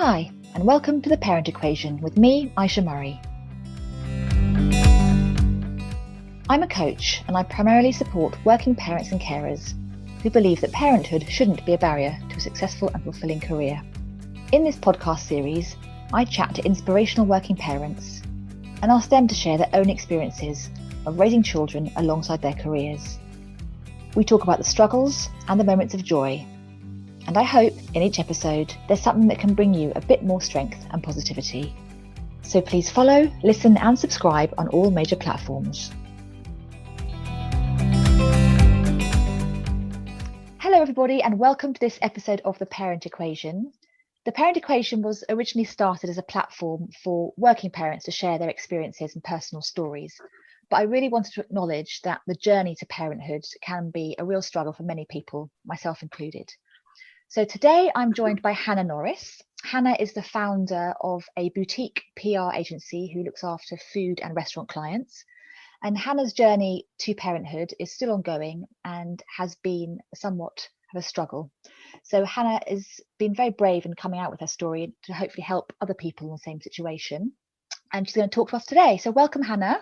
Hi, and welcome to The Parent Equation with me, Aisha Murray. I'm a coach and I primarily support working parents and carers who believe that parenthood shouldn't be a barrier to a successful and fulfilling career. In this podcast series, I chat to inspirational working parents and ask them to share their own experiences of raising children alongside their careers. We talk about the struggles and the moments of joy. And I hope in each episode there's something that can bring you a bit more strength and positivity. So please follow, listen and subscribe on all major platforms. Hello everybody and welcome to this episode of The Parent Equation. The Parent Equation was originally started as a platform for working parents to share their experiences and personal stories. But I really wanted to acknowledge that the journey to parenthood can be a real struggle for many people, myself included. So today I'm joined by Hannah Norris. Hannah is the founder of a boutique PR agency who looks after food and restaurant clients. And Hannah's journey to parenthood is still ongoing and has been somewhat of a struggle. So Hannah has been very brave in coming out with her story to hopefully help other people in the same situation. And she's going to talk to us today. So welcome, Hannah.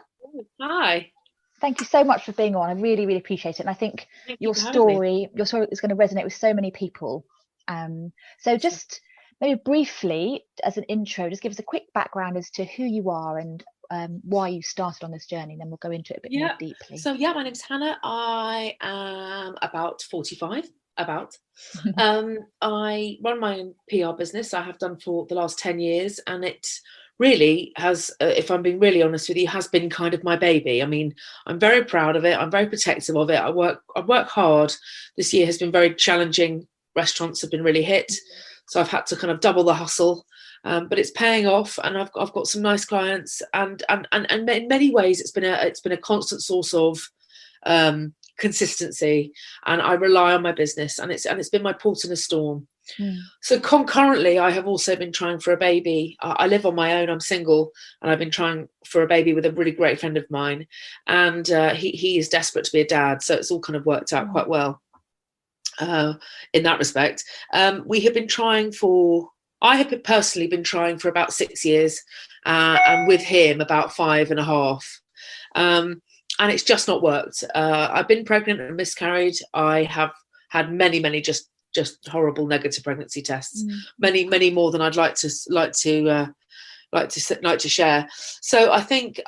Hi. Thank you so much for being on. I really, really appreciate it. And I think your story is going to resonate with so many people. So just maybe briefly, as an intro, just give us a quick background as to who you are and why you started on this journey, and then we'll go into it a bit more deeply. So my name's Hannah. I am about 45. I run my own PR business. I have done for the last 10 years, and it really has, if I'm being really honest with you, has been kind of my baby. I mean, I'm very proud of it. I'm very protective of it. I work hard. This year has been very challenging. Restaurants have been really hit, so I've had to kind of double the hustle, but it's paying off, and I've got some nice clients, and in many ways it's been a constant source of consistency, and I rely on my business, and it's been my port in a storm. So concurrently I have also been trying for a baby. I live on my own, I'm single, and I've been trying for a baby with a really great friend of mine, and he is desperate to be a dad, so it's all kind of worked out quite well. In that respect, I have personally been trying for about 6 years, and with him about 5.5, and it's just not worked. I've been pregnant and miscarried. I have had many just horrible negative pregnancy tests, many more than I'd like to share. So I think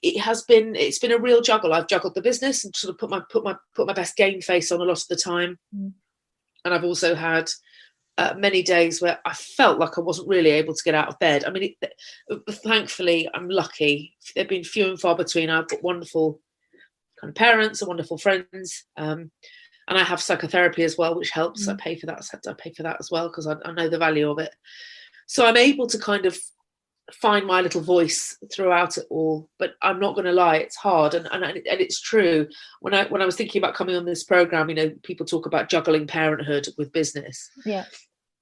it's been a real juggle. I've juggled the business and sort of put my best game face on a lot of the time, and I've also had many days where I felt like I wasn't really able to get out of bed. I mean, thankfully I'm lucky. They've been few and far between. I've got wonderful kind of parents and wonderful friends, and I have psychotherapy as well, which helps. I pay for that as well because I know the value of it. So I'm able to kind of find my little voice throughout it all, but I'm not going to lie, it's hard, and it's true. When I was thinking about coming on this program, you know, people talk about juggling parenthood with business,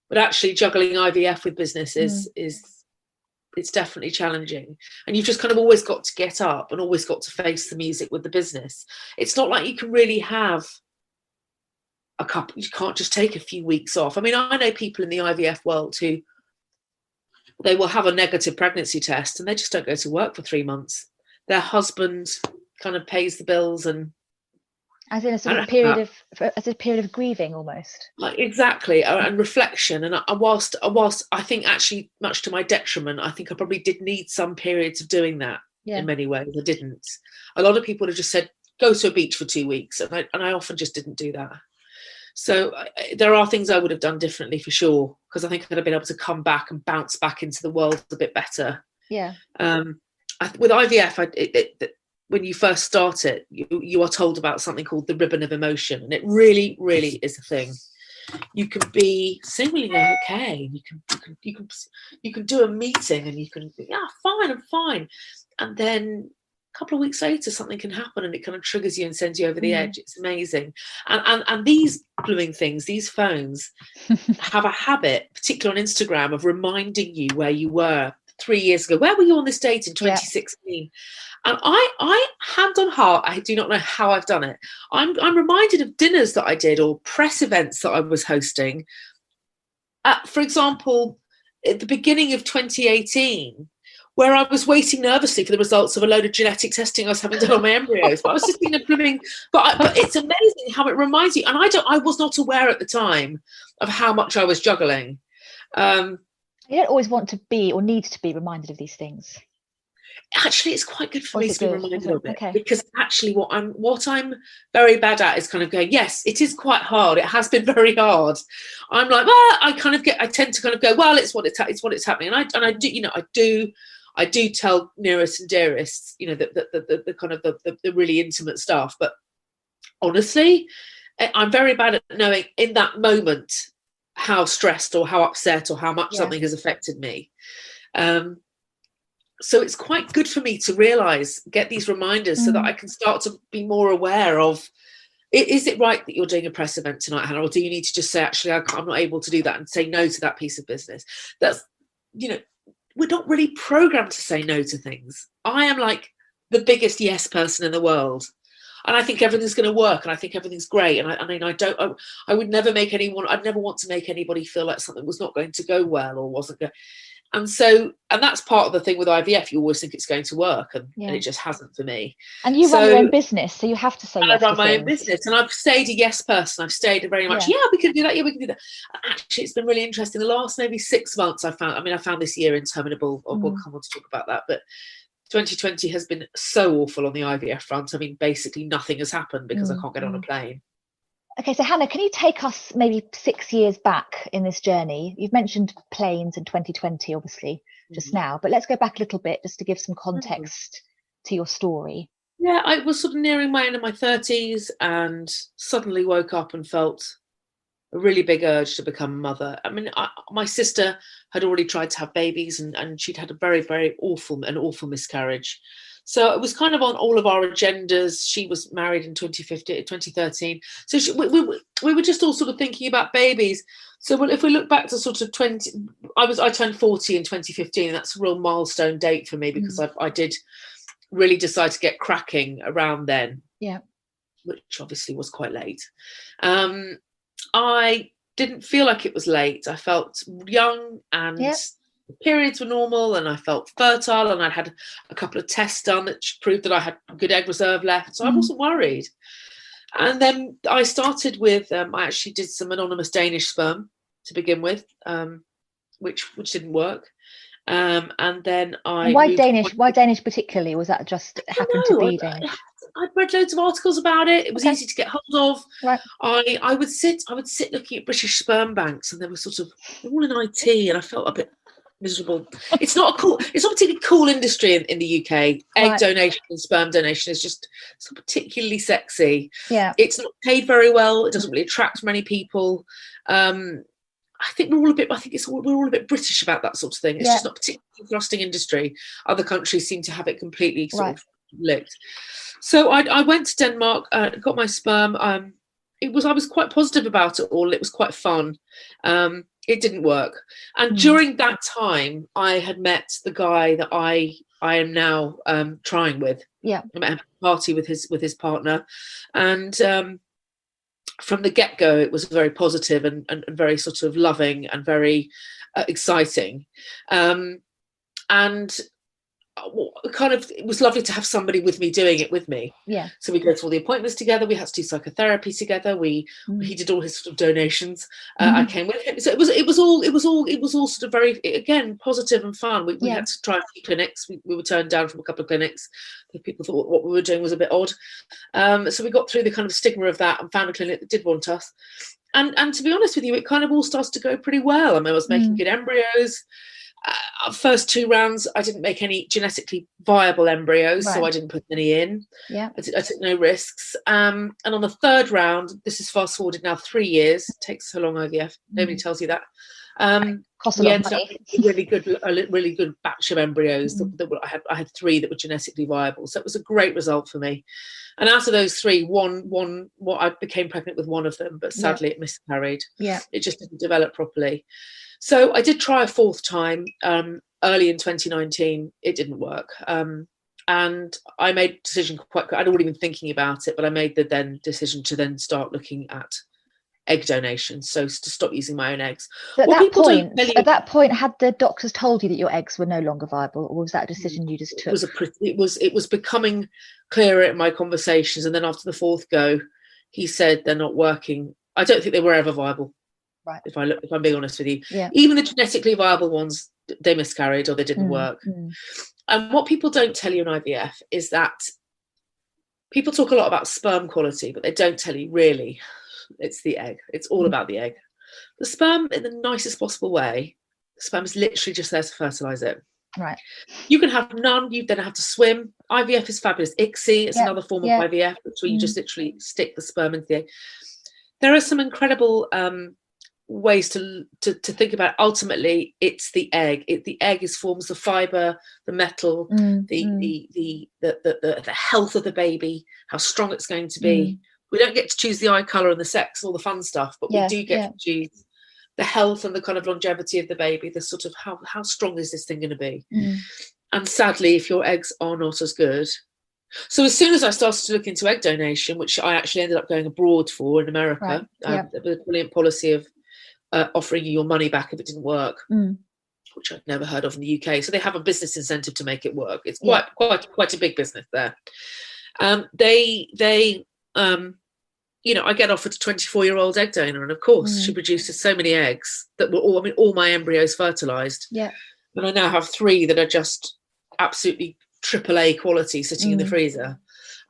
but actually juggling IVF with business is it's definitely challenging, and you've just kind of always got to get up and always got to face the music with the business. It's not like you can really have a couple, you can't just take a few weeks off. I mean, I know people in the IVF world who they will have a negative pregnancy test and they just don't go to work for 3 months. Their husband kind of pays the bills, and as in a sort of period of grieving almost. Like exactly, and reflection. And whilst I think actually much to my detriment, I think I probably did need some periods of doing that. In many ways I didn't. A lot of people have just said go to a beach for 2 weeks, and I often just didn't do that. So there are things I would have done differently for sure, because I think I'd have been able to come back and bounce back into the world a bit better. With IVF, when you first start it, you are told about something called the ribbon of emotion, and it really, really is a thing. You can be seemingly okay. You can do a meeting, and you can I'm fine, and then a couple of weeks later something can happen and it kind of triggers you and sends you over the edge. It's amazing. And these blooming things, these phones have a habit, particularly on Instagram, of reminding you where you were 3 years ago. Where were you on this date in 2016? And I hand on heart, I do not know how I've done it. I'm reminded of dinners that I did or press events that I was hosting. For example, at the beginning of 2018, where I was waiting nervously for the results of a load of genetic testing I was having done on my embryos. But I was just being a blooming. But it's amazing how it reminds you. And I was not aware at the time of how much I was juggling. You don't always want to be or need to be reminded of these things. Actually, it's quite good for me to be reminded of it, okay. because actually what I'm very bad at is kind of going, yes, it is quite hard. It has been very hard. I'm like, well, I tend to kind of go, well, it's what it's happening. And I do, I do tell nearest and dearest, the kind of the really intimate stuff. But honestly, I'm very bad at knowing in that moment how stressed or how upset or how much something has affected me. So it's quite good for me to get these reminders so that I can start to be more aware of, is it right that you're doing a press event tonight, Hannah? Or do you need to just say, actually, I'm not able to do that, and say no to that piece of business? That's, we're not really programmed to say no to things. I am like the biggest yes person in the world. And I think everything's going to work, and I think everything's great. And I would never make I'd never want to make anybody feel like something was not going to go well or wasn't going. And that's part of the thing with IVF. You always think it's going to work, and it just hasn't for me. And you run your own business, so you have to say yes. I run my own business, and I've stayed a yes person. I've stayed very much, we can do that, we can do that. And actually, it's been really interesting. The last maybe 6 months, I found this year interminable. We'll come on to talk about that, but 2020 has been so awful on the IVF front. I mean, basically nothing has happened because I can't get on a plane. Okay, so Hannah, can you take us maybe 6 years back in this journey? You've mentioned planes in 2020, obviously, just now, but let's go back a little bit just to give some context to your story. Yeah, I was sort of nearing my end of my 30s and suddenly woke up and felt a really big urge to become a mother. I mean, my sister had already tried to have babies, and she'd had a very, very awful miscarriage. So it was kind of on all of our agendas. She was married in 2013. So we were just all sort of thinking about babies. So if we look back to sort of I turned 40 in 2015. And that's a real milestone date for me, because I did really decide to get cracking around then. Yeah. Which obviously was quite late. I didn't feel like it was late. I felt young, and periods were normal, and I felt fertile, and I'd had a couple of tests done that proved that I had good egg reserve left, so I wasn't worried. And then I started with I actually did some anonymous Danish sperm to begin with, which didn't work. And then why Danish particularly? Was that just happened to be Danish? I'd read loads of articles about it. It was easy to get hold of. Right. I would sit looking at British sperm banks, and they were all in IT, and I felt a bit miserable. It's not a particularly cool industry in the UK. Egg donation and sperm donation is just so particularly sexy. Yeah. It's not paid very well. It doesn't really attract many people. I think we're all a bit British about that sort of thing. It's just not particularly thrusting industry. Other countries seem to have it completely sort of licked. So I went to Denmark, got my sperm. I was quite positive about it all. It was quite fun. It didn't work. And during that time, I had met the guy that I am now trying with. Yeah. I met him at a party with his partner. And from the get-go, it was very positive and very sort of loving and very exciting. And it was lovely to have somebody with me doing it with me. Yeah. So we go to all the appointments together. We had to do psychotherapy together. He did all his sort of donations. I came with him. So it was all sort of very, again, positive and fun. We had to try a few clinics. We were turned down from a couple of clinics. People thought what we were doing was a bit odd. So we got through the kind of stigma of that and found a clinic that did want us. And to be honest with you, it kind of all starts to go pretty well. I mean, I was making good embryos. First 2 rounds, I didn't make any genetically viable embryos, so I didn't put any in. Yeah, I took no risks. And on the 3rd round, this is fast forwarded now 3 years. It takes so long IVF. Nobody tells you that. Cost a lot of money. A really good batch of embryos. I had 3 that were genetically viable, so it was a great result for me. And out of those 3, I became pregnant with one of them, but sadly it miscarried. Yeah, it just didn't develop properly. So I did try a 4th time early in 2019. It didn't work. And I made a decision quite quick. I'd already been thinking about it, but I made the decision to then start looking at egg donation, so to stop using my own eggs. So at that point, had the doctors told you that your eggs were no longer viable, or was that a decision you just took? It was becoming clearer in my conversations, and then after the fourth go, he said they're not working. I don't think they were ever viable. Right. If I'm being honest with you, yeah. Even the genetically viable ones, they miscarried or they didn't work. And what people don't tell you in IVF is that people talk a lot about sperm quality, but they don't tell you really it's the egg. It's all about the egg. The sperm, in the nicest possible way, the sperm is literally just there to fertilize it. Right. You can have none. You then have to swim. IVF is fabulous. ICSI is another form of IVF, where you just literally stick the sperm into the egg. There are some incredible ways to think about it. Ultimately, it's the egg. The egg forms the fiber, the metal, the health of the baby, how strong it's going to be. We don't get to choose the eye color and the sex, all the fun stuff, but we do get to choose the health and the kind of longevity of the baby, the sort of how strong is this thing going to be. And sadly, if your eggs are not as good. So as soon as I started to look into egg donation, which I actually ended up going abroad for in America, there was a brilliant policy of offering you your money back if it didn't work, which I'd never heard of in the UK. So they have a business incentive to make it work. It's quite a big business there. I get offered a 24-year-old egg donor, and of course she produces so many eggs that were all my embryos fertilized. Yeah. And I now have 3 that are just absolutely AAA quality sitting in the freezer.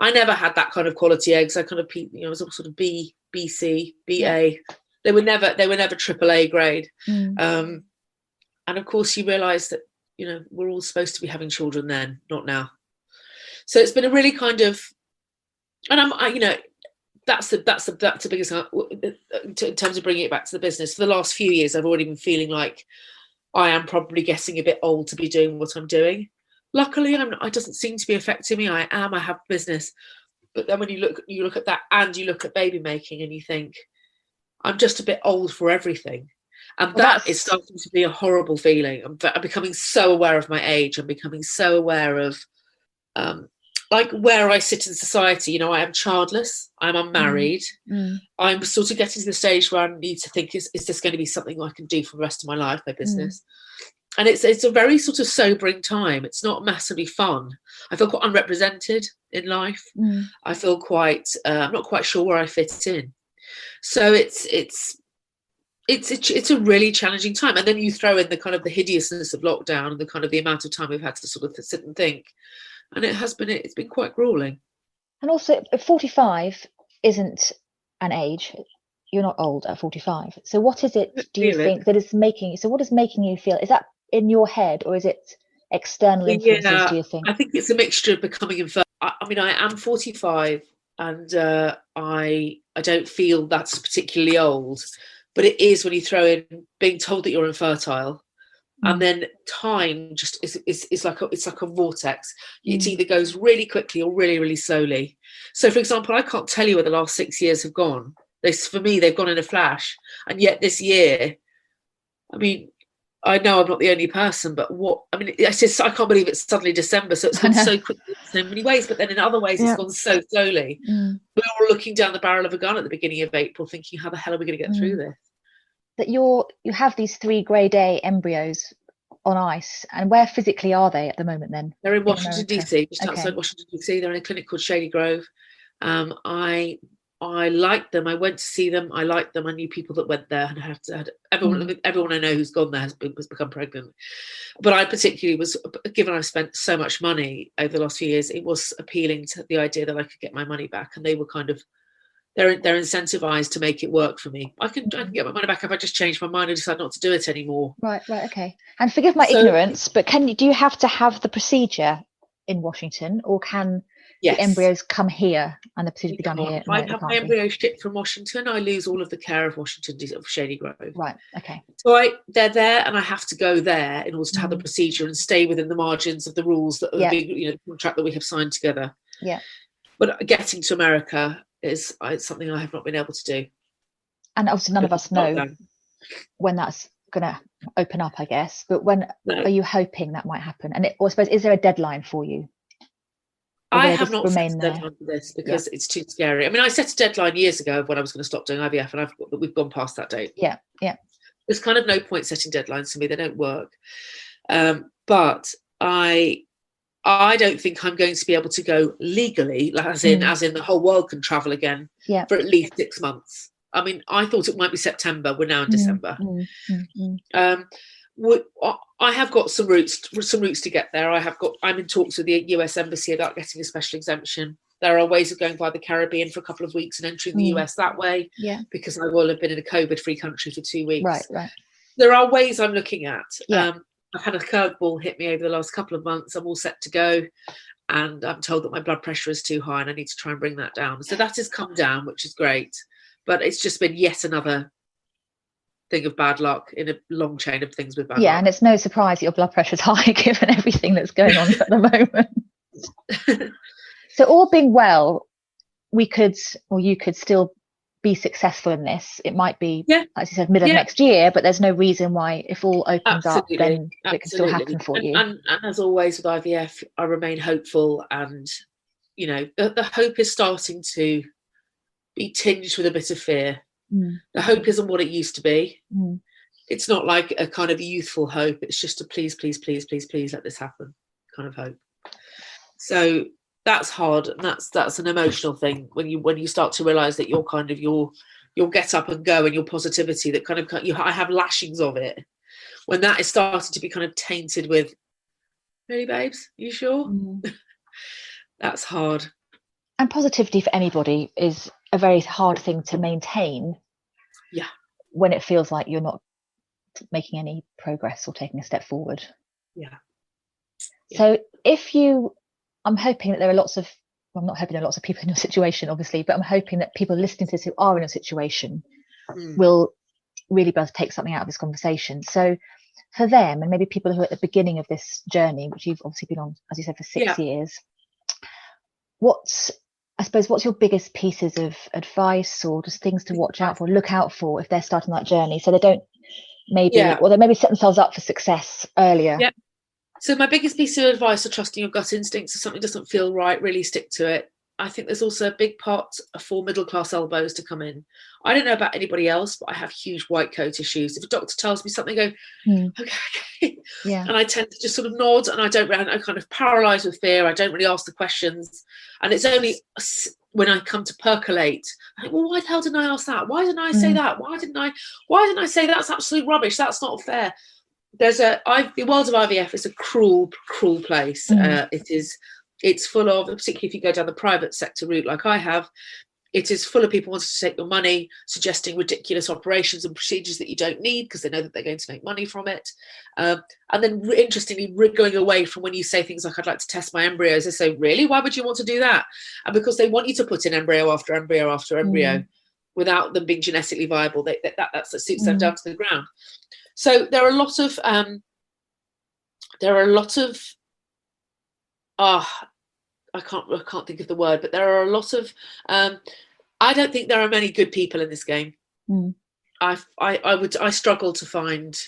I never had that kind of quality eggs. I kind of, I was all sort of B, C, BA. They were never AAA grade. And of course you realise that, we're all supposed to be having children then, not now. So it's been a really kind of, and that's the biggest in terms of bringing it back to the business. For the last few years, I've already been feeling like I am probably getting a bit old to be doing what I'm doing. Luckily, it doesn't seem to be affecting me. I have business, but then when you look at that and you look at baby making and you think, I'm just a bit old for everything. And that is starting to be a horrible feeling. I'm becoming so aware of my age. I'm becoming so aware of where I sit in society. I am childless. I'm unmarried. I'm sort of getting to the stage where I need to think, is this going to be something I can do for the rest of my life, my business? And it's a very sort of sobering time. It's not massively fun. I feel quite unrepresented in life. I feel quite, I'm not quite sure where I fit in. So it's a really challenging time. And then you throw in the kind of the hideousness of lockdown and the kind of the amount of time we've had to sort of sit and think. And it's been quite grueling. And also 45 isn't an age. You're not old at 45. So what is it, do you think, that is making, so what is making you feel, is that in your head or is it external influences, do you think? I think it's a mixture of becoming infertile. I am 45 and I don't feel that's particularly old, but it is when you throw in being told that you're infertile. And then time just is like a vortex. It either goes really quickly or really, really slowly. So, for example, I can't tell you where the last 6 years have gone. For me, they've gone in a flash. And yet this year, I know I'm not the only person, but it's just, I can't believe it's suddenly December. So it's gone so quickly in so many ways, but then in other ways, it's gone so slowly. We're all looking down the barrel of a gun at the beginning of April, thinking, how the hell are we going to get through this? That you have these 3 grade A embryos on ice, and where physically are they at the moment then? They're in Washington DC, just outside Washington DC. They're in a clinic called Shady Grove. I liked them. I went to see them. I liked them. I knew people that went there, and everyone I know who's gone there has become pregnant. But I particularly was, given I've spent so much money over the last few years, it was appealing to the idea that I could get my money back, and they were kind of, they're incentivized to make it work for me. I can get my money back if I just change my mind and decide not to do it anymore. Right, okay. And forgive my ignorance, but do you have to have the procedure in Washington, or can the embryos come here and the procedure be done here? If I have my embryos shipped from Washington, I lose all of the care of Washington, of Shady Grove. Right, okay. So they're there, and I have to go there in order to have the procedure and stay within the margins of the rules that are the contract that we have signed together. Yeah. But getting to America is something I have not been able to do. And obviously none of us know when that's going to open up, I guess. But when are you hoping that might happen? And I suppose, is there a deadline for you? I will they have just not set remain a there? deadline for this because it's too scary. I mean, I set a deadline years ago of when I was going to stop doing IVF, and we've gone past that date. Yeah. There's kind of no point setting deadlines for me; they don't work. But I don't think I'm going to be able to go legally, as in the whole world can travel again for at least 6 months. I mean, I thought it might be September. We're now in December. I have got some routes to get there. I'm in talks with the US Embassy about getting a special exemption. There are ways of going via the Caribbean for a couple of weeks and entering the US that way. Yeah. Because I will have been in a COVID-free country for 2 weeks. Right. There are ways I'm looking at. Yeah. I've had a curveball hit me over the last couple of months. I'm all set to go. And I'm told that my blood pressure is too high and I need to try and bring that down. So that has come down, which is great. But it's just been yet another thing of bad luck in a long chain of things with bad luck. Yeah, and it's no surprise that your blood pressure is high given everything that's going on at the moment. So all being well, you could still be successful in this. It might be, as you said, middle of next year, but there's no reason why, if all opens up, then it can still happen for you. And as always with IVF, I remain hopeful, and the hope is starting to be tinged with a bit of fear. The hope isn't what it used to be. It's not like a kind of youthful hope. It's just a please let this happen kind of hope. So that's hard, and that's an emotional thing when you start to realize that you're kind of your get up and go and your positivity that kind of I have lashings of it, when that is starting to be kind of tainted with, really, babes, you sure? That's hard. And positivity for anybody is a very hard thing to maintain. Yeah. When it feels like you're not making any progress or taking a step forward. Yeah. So I'm hoping that there are I'm not hoping there are lots of people in your situation, obviously, but I'm hoping that people listening to this who are in a situation will really be able to take something out of this conversation. So for them, and maybe people who are at the beginning of this journey, which you've obviously been on, as you said, for 6 years, what's your biggest pieces of advice or just things to watch out for, look out for if they're starting that journey, so they don't they maybe set themselves up for success earlier? Yeah. So my biggest piece of advice are trusting your gut instincts. If something doesn't feel right, really stick to it. I think there's also a big part for middle class elbows to come in. I don't know about anybody else, but I have huge white coat issues. If a doctor tells me something, I go, okay. Yeah. And I tend to just sort of nod, and I'm kind of paralysed with fear. I don't really ask the questions. And it's only when I come to percolate, I think, well, why the hell didn't I ask that? Why didn't I say that? Why didn't I say that's absolute rubbish? That's not fair. The world of IVF is a cruel place. It's full of, particularly if you go down the private sector route like I have, it is full of people wanting to take your money, suggesting ridiculous operations and procedures that you don't need because they know that they're going to make money from it. And then interestingly, going away from when you say things like, I'd like to test my embryos, they say, really? Why would you want to do that? And because they want you to put in embryo after embryo after embryo without them being genetically viable. That suits them down to the ground. So there are a lot of I can't think of the word, but there are a lot of I don't think there are many good people in this game. I struggle to find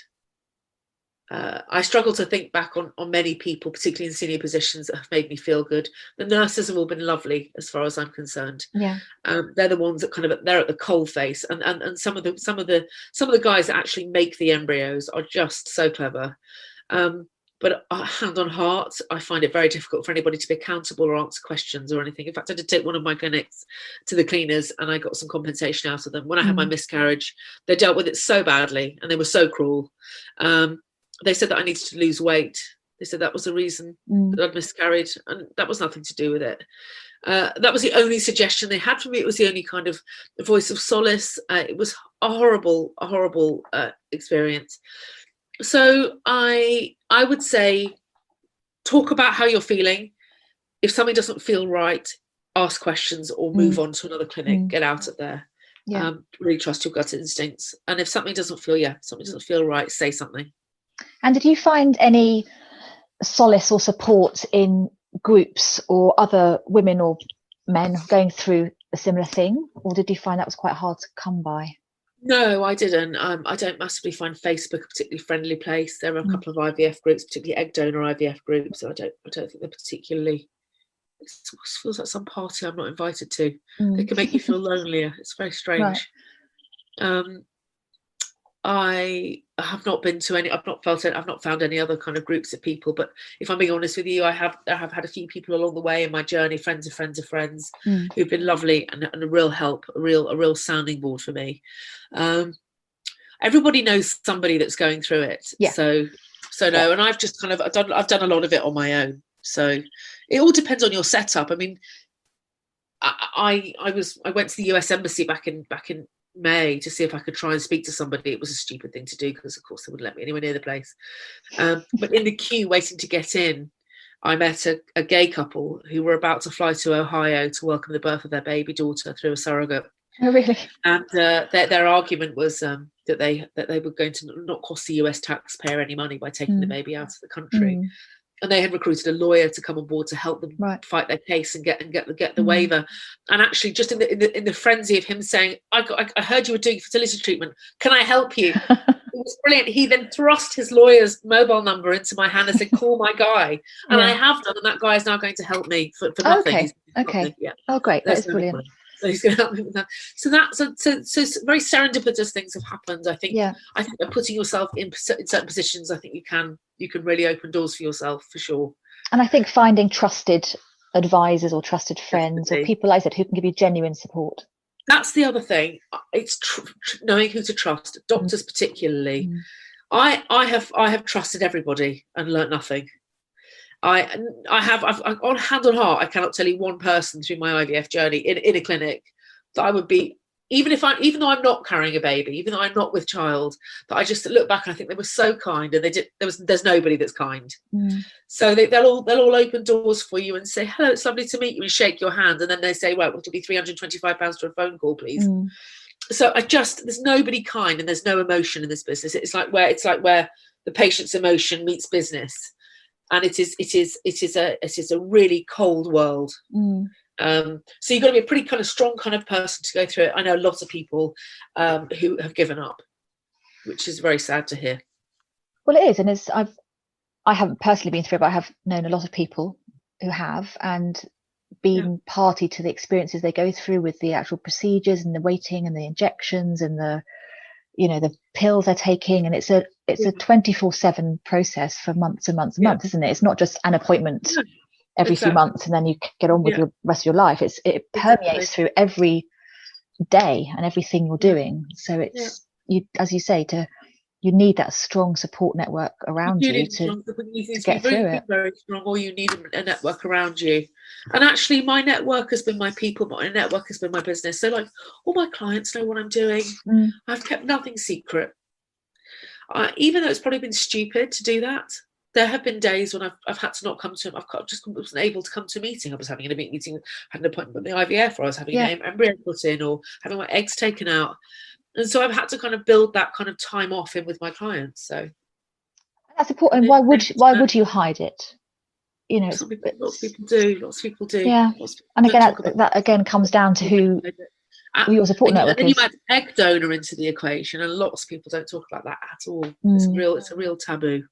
I struggle to think back on many people, particularly in senior positions, that have made me feel good. The nurses have all been lovely as far as I'm concerned. Yeah. They're the ones that they're at the coal face, and some of the guys that actually make the embryos are just so clever. But hand on heart, I find it very difficult for anybody to be accountable or answer questions or anything. In fact, I did take one of my clinics to the cleaners and I got some compensation out of them. When I had my miscarriage, they dealt with it so badly and they were so cruel. They said that I needed to lose weight. They said that was the reason that I'd miscarried, and that was nothing to do with it. That was the only suggestion they had for me. It was the only kind of voice of solace. It was a horrible experience. So I would say, talk about how you're feeling. If something doesn't feel right, ask questions or move on to another clinic. Get out of there. Yeah. Really trust your gut instincts. And if something doesn't feel right, say something. And did you find any solace or support in groups or other women or men going through a similar thing, or did you find that was quite hard to come by? No, I didn't. I don't massively find Facebook a particularly friendly place. There are a couple of IVF groups, particularly egg donor IVF groups. So I don't think they're particularly feels like some party I'm not invited to. They can make you feel lonelier. It's very strange. Right. I have not been to any. I've not found any other kind of groups of people. But if I'm being honest with you, I have had a few people along the way in my journey, friends of friends of friends, who've been lovely and a real help, a real sounding board for me. Everybody knows somebody that's going through it. Yeah. So no, and I've just I've done a lot of it on my own. So it all depends on your setup. I mean, I went to the US Embassy back in May to see if I could try and speak to somebody. It was a stupid thing to do because, of course, they wouldn't let me anywhere near the place. But in the queue waiting to get in, I met a gay couple who were about to fly to Ohio to welcome the birth of their baby daughter through a surrogate. Oh, really? And their argument was that they were going to not cost the US taxpayer any money by taking the baby out of the country. And they had recruited a lawyer to come on board to help them fight their case and get the waiver. And actually, just in the frenzy of him saying, I heard you were doing fertility treatment. Can I help you? It was brilliant. He then thrust his lawyer's mobile number into my hand and said, call my guy. And I have done, and that guy is now going to help me for nothing. Okay. Yeah. Oh, great. That's brilliant. Money. So he's going to help me with that. So very serendipitous things have happened. I think that putting yourself in certain positions, I think you can really open doors for yourself, for sure. And I think finding trusted advisors or trusted friends or people like that who can give you genuine support. That's the other thing. It's knowing who to trust, doctors particularly. I have trusted everybody and learnt nothing. I've on hand on heart, I cannot tell you one person through my IVF journey in a clinic that I would be, even though I'm not carrying a baby, even though I'm not with child, that I just look back and I think they were so kind, and there's nobody that's kind. So they'll all open doors for you and say, hello, it's lovely to meet you, and shake your hand, and then they say, well, it'll be £325 for a phone call, please. So there's nobody kind, and there's no emotion in this business. It's like where the patient's emotion meets business. And it is a really cold world. So you've got to be a pretty kind of strong kind of person to go through it. I know lots of people who have given up, which is very sad to hear. Well, it is, and I haven't personally been through it, but I have known a lot of people who have, and been party to the experiences they go through with the actual procedures and the waiting and the injections and the pills they're taking, and it's a 24/7 process for months and months and months, isn't it? It's not just an appointment every few months and then you get on with the rest of your life. It permeates through every day and everything you're doing. So it's you, as you say, you need that strong support network around you to get through it. Very strong, or you need a network around you. And actually, my network has been my people, but my network has been my business. So, like, all my clients know what I'm doing. I've kept nothing secret. Even though it's probably been stupid to do that, there have been days when I've had to not come to. I just wasn't able to come to a meeting. I was having a meeting, had an appointment with the IVF, or I was having an embryo put in, or having my eggs taken out. And so I've had to kind of build that kind of time off in with my clients. So that's important. Why would you hide it? Lots of people do. Yeah. And again, that again comes down to who your support network is. And then you add egg donor into the equation, and lots of people don't talk about that at all. It's a real taboo.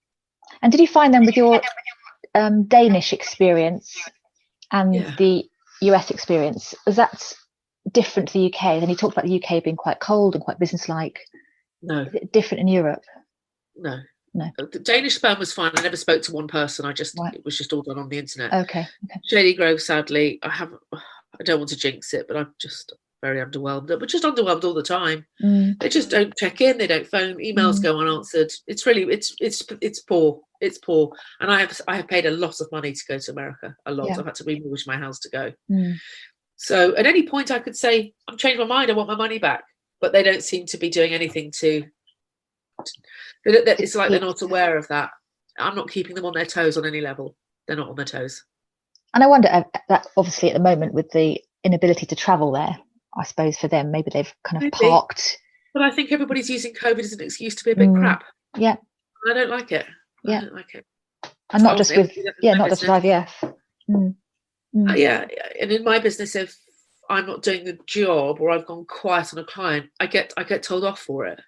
And did you find then with your Danish experience and the US experience, is that different to the UK? Then you talked about the UK being quite cold and quite businesslike. No. Is it different in Europe? No. The Danish sperm was fine. I never spoke to one person. It was just all done on the internet. Okay. Shady Grove, sadly, I don't want to jinx it, but I'm just very underwhelmed. But just underwhelmed all the time. They just don't check in. They don't phone. Emails go unanswered. It's really it's poor. It's poor. And I have paid a lot of money to go to America. A lot. I've had to remortgage my house to go. So at any point I could say, I've changed my mind, I want my money back. But they don't seem to be doing anything to it's like they're not aware of that. I'm not keeping them on their toes on any level. They're not on their toes. And I wonder that obviously at the moment with the inability to travel there, I suppose for them, maybe they've kind of parked. But I think everybody's using COVID as an excuse to be a bit crap. Yeah. I don't like it. Yeah. I don't like it. And not just with IVF. And in my business, if I'm not doing the job or I've gone quiet on a client, I get told off for it.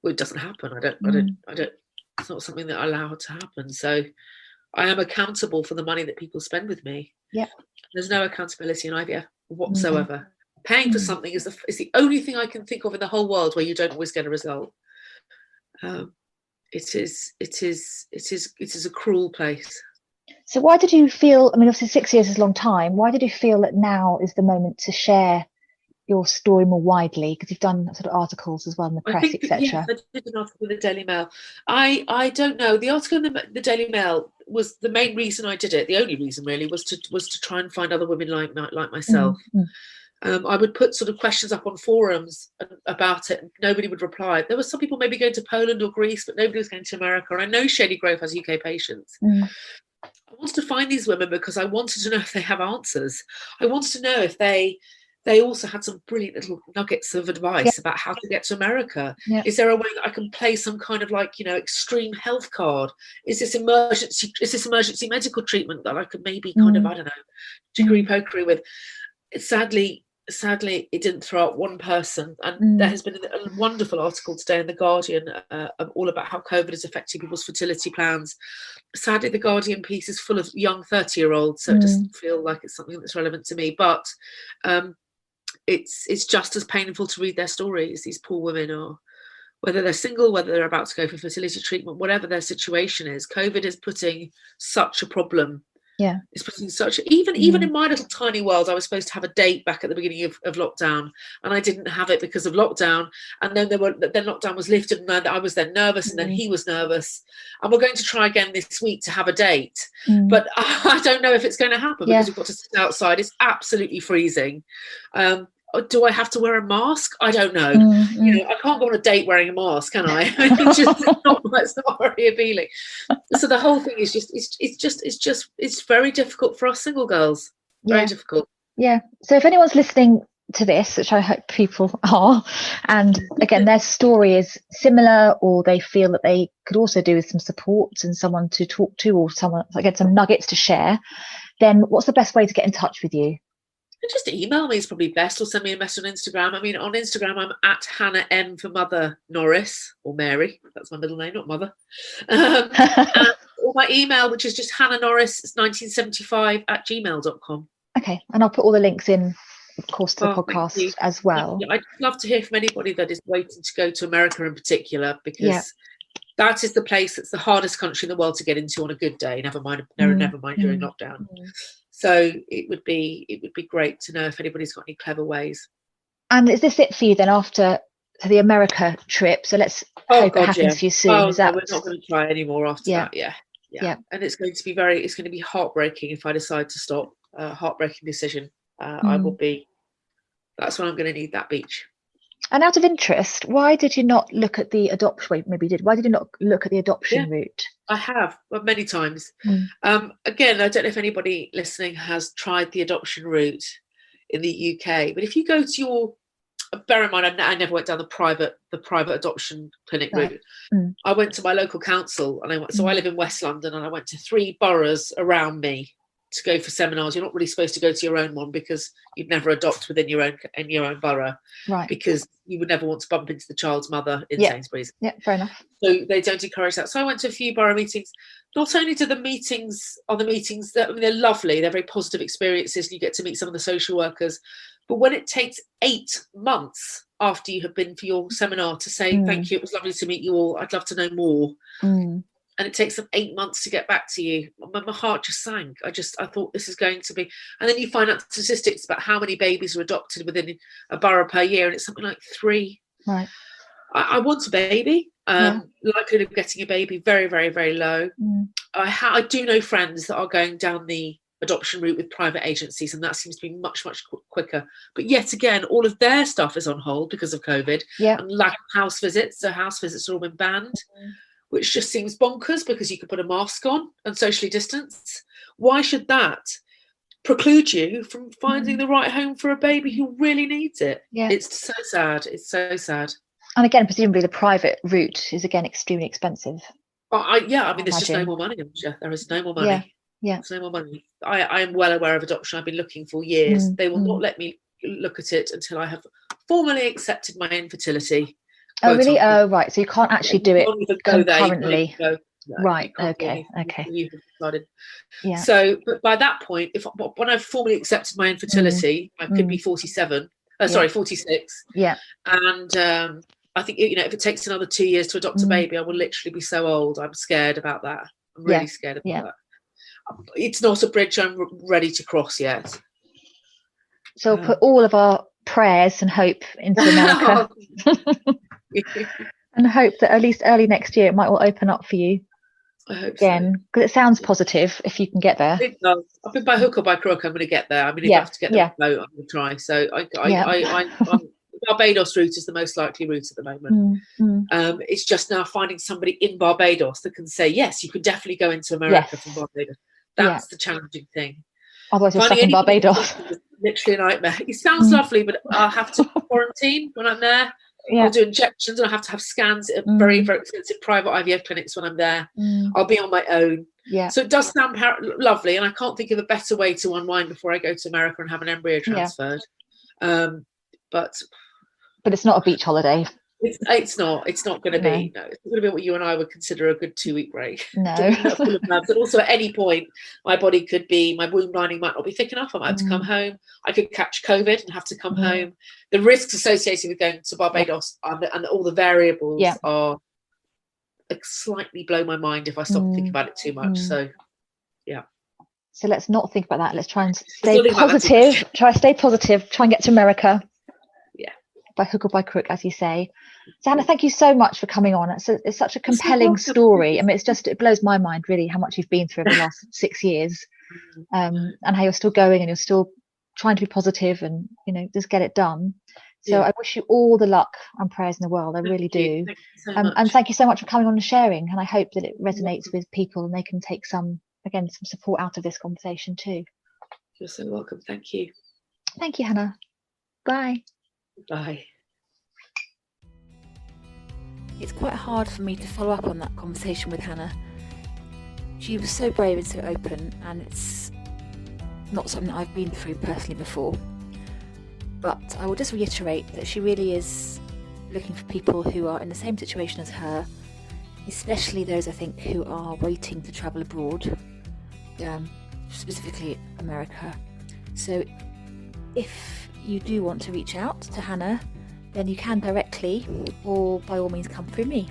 Well, it doesn't happen. I don't. It's not something that I allow to happen. So I am accountable for the money that people spend with me. Yeah. There's no accountability in IVF whatsoever. Paying for something is the only thing I can think of in the whole world where you don't always get a result. It is a cruel place. So why did you feel, I mean, obviously 6 years is a long time, why did you feel that now is the moment to share your story more widely? Because you've done sort of articles as well in the press, etc. Yes, I did an article in the Daily Mail. I don't know. The article in the Daily Mail was the main reason I did it. The only reason really was to try and find other women like myself. I would put sort of questions up on forums about it, and nobody would reply. There were some people maybe going to Poland or Greece, but nobody was going to America. And I know Shady Grove has UK patients. I wanted to find these women because I wanted to know if they have answers. I wanted to know if they also had some brilliant little nuggets of advice about how to get to America. Is there a way that I can play some kind of extreme health card? Is this emergency medical treatment that I could maybe kind of, I don't know, jiggery pokery with? Sadly, it didn't throw out one person. And there has been a wonderful article today in The Guardian all about how COVID is affecting people's fertility plans. Sadly, the Guardian piece is full of young 30-year-olds, so it doesn't feel like it's something that's relevant to me. But it's just as painful to read their stories. These poor women are, whether they're single, whether they're about to go for fertility treatment, whatever their situation is, COVID is putting such a problem. It's putting such even in my little tiny world. I was supposed to have a date back at the beginning of lockdown, and I didn't have it because of lockdown. And then then lockdown was lifted, and I was then nervous, and then he was nervous. And we're going to try again this week to have a date, but I don't know if it's going to happen because we've got to sit outside. It's absolutely freezing. Do I have to wear a mask? I don't know. I can't go on a date wearing a mask, can I? It's not very appealing. So the whole thing is it's very difficult for us single girls. Very difficult. Yeah. So if anyone's listening to this, which I hope people are, and again their story is similar, or they feel that they could also do with some support and someone to talk to, or someone again some nuggets to share, then what's the best way to get in touch with you? Just email me is probably best, or send me a message on Instagram. I mean, on Instagram, I'm at Hannah M for Mother Norris, or Mary. That's my middle name, not Mother. Or my email, which is just hannahnorris1975@gmail.com. Okay, and I'll put all the links in, of course, to the podcast as well. I'd love to hear from anybody that is waiting to go to America in particular, because that is the place that's the hardest country in the world to get into on a good day. Never mind during lockdown. So it would be great to know if anybody's got any clever ways. And is this it for you then after the America trip? So let's hope it happens for you soon. No, we're not going to try anymore after that. Yeah. And it's going to be heartbreaking if I decide to stop. Heartbreaking decision. I will be. That's when I'm going to need that beach. And out of interest, why did you not look at the adoption? Wait, maybe you did. Why did you not look at the adoption route? I have many times. Again, I don't know if anybody listening has tried the adoption route in the UK, but if you go to bear in mind, I never went down the private adoption clinic route. I went to my local council, and I live in West London, and I went to 3 boroughs around me to go for seminars. You're not really supposed to go to your own one because you'd never adopt within your own borough, right? Because you would never want to bump into the child's mother in Sainsbury's. Yeah, fair enough. So they don't encourage that. So I went to a few borough meetings. Not only do the meetings they're lovely, they're very positive experiences, and you get to meet some of the social workers. But when it takes 8 months after you have been for your seminar to say thank you, it was lovely to meet you all, I'd love to know more. And it takes them 8 months to get back to you. My heart just sank. I thought this is going to be, and then you find out statistics about how many babies are adopted within a borough per year, and it's something like 3. Right. I want a baby. Likelihood of getting a baby very, very, very low. I do know friends that are going down the adoption route with private agencies, and that seems to be much, much quicker. But yet again, all of their stuff is on hold because of COVID and lack of house visits. So house visits have all been banned. Which just seems bonkers, because you could put a mask on and socially distance. Why should that preclude you from finding the right home for a baby who really needs it? It's so sad. It's so sad. And again, presumably the private route is again extremely expensive. I mean, there's just no more money. There is no more money. There's no more money. I am well aware of adoption. I've been looking for years. They will not let me look at it until I have formally accepted my infertility. Oh, really? Oh, right. So you can't actually do it concurrently. No, Right. you can't do Okay. anything Okay. before you have decided. Yeah. So, but by that point, when I've formally accepted my infertility, I could be 47. Sorry, 46. Yeah. And I think, if it takes another 2 years to adopt a baby, I will literally be so old. I'm scared about that. I'm really scared about that. It's not a bridge I'm ready to cross yet. So we'll put all of our prayers and hope into America. And hope that at least early next year it might all open up for you. I hope again, because it sounds positive if you can get there. It does. I think by hook or by crook, I'm going to get there. I mean, if I have to get the boat, I'm going to try. So Barbados route is the most likely route at the moment. It's just now finding somebody in Barbados that can say, yes, you could definitely go into America from Barbados. That's the challenging thing. Otherwise, you're stuck in Barbados. Literally a nightmare. It sounds lovely, but I'll have to quarantine when I'm there. I'll do injections and I have to have scans at very, very expensive private IVF clinics when I'm there. I'll be on my own. So it does sound lovely, and I can't think of a better way to unwind before I go to America and have an embryo transferred. But it's not a beach holiday. It's not going to be. No, it's going to be what you and I would consider a good 2-week break. No. Full of labs. And also at any point, my womb lining might not be thick enough. I might have to come home. I could catch COVID and have to come home. The risks associated with going to Barbados and all the variables are slightly blow my mind if I stop and think about it too much. So, yeah. So let's not think about that. Let's try and stay positive. Try and get to America. By hook or by crook, as you say. So Hannah, thank you so much for coming on. It's such a compelling story. I mean, it blows my mind really how much you've been through over the last 6 years, and how you're still going and you're still trying to be positive and just get it done. So I wish you all the luck and prayers in the world. I really do. And thank you so much for coming on and sharing. And I hope that it resonates with people and they can take some support out of this conversation too. You're so welcome. Thank you. Thank you, Hannah. Bye. Bye. It's quite hard for me to follow up on that conversation with Hannah. She was so brave and so open, and it's not something that I've been through personally before. But I will just reiterate that she really is looking for people who are in the same situation as her, especially those, I think, who are waiting to travel abroad, specifically America. So if you do want to reach out to Hannah, then you can directly, or by all means come through me.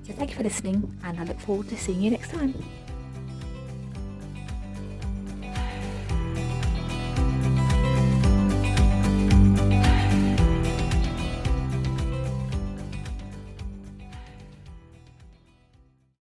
So thank you for listening, and I look forward to seeing you next time.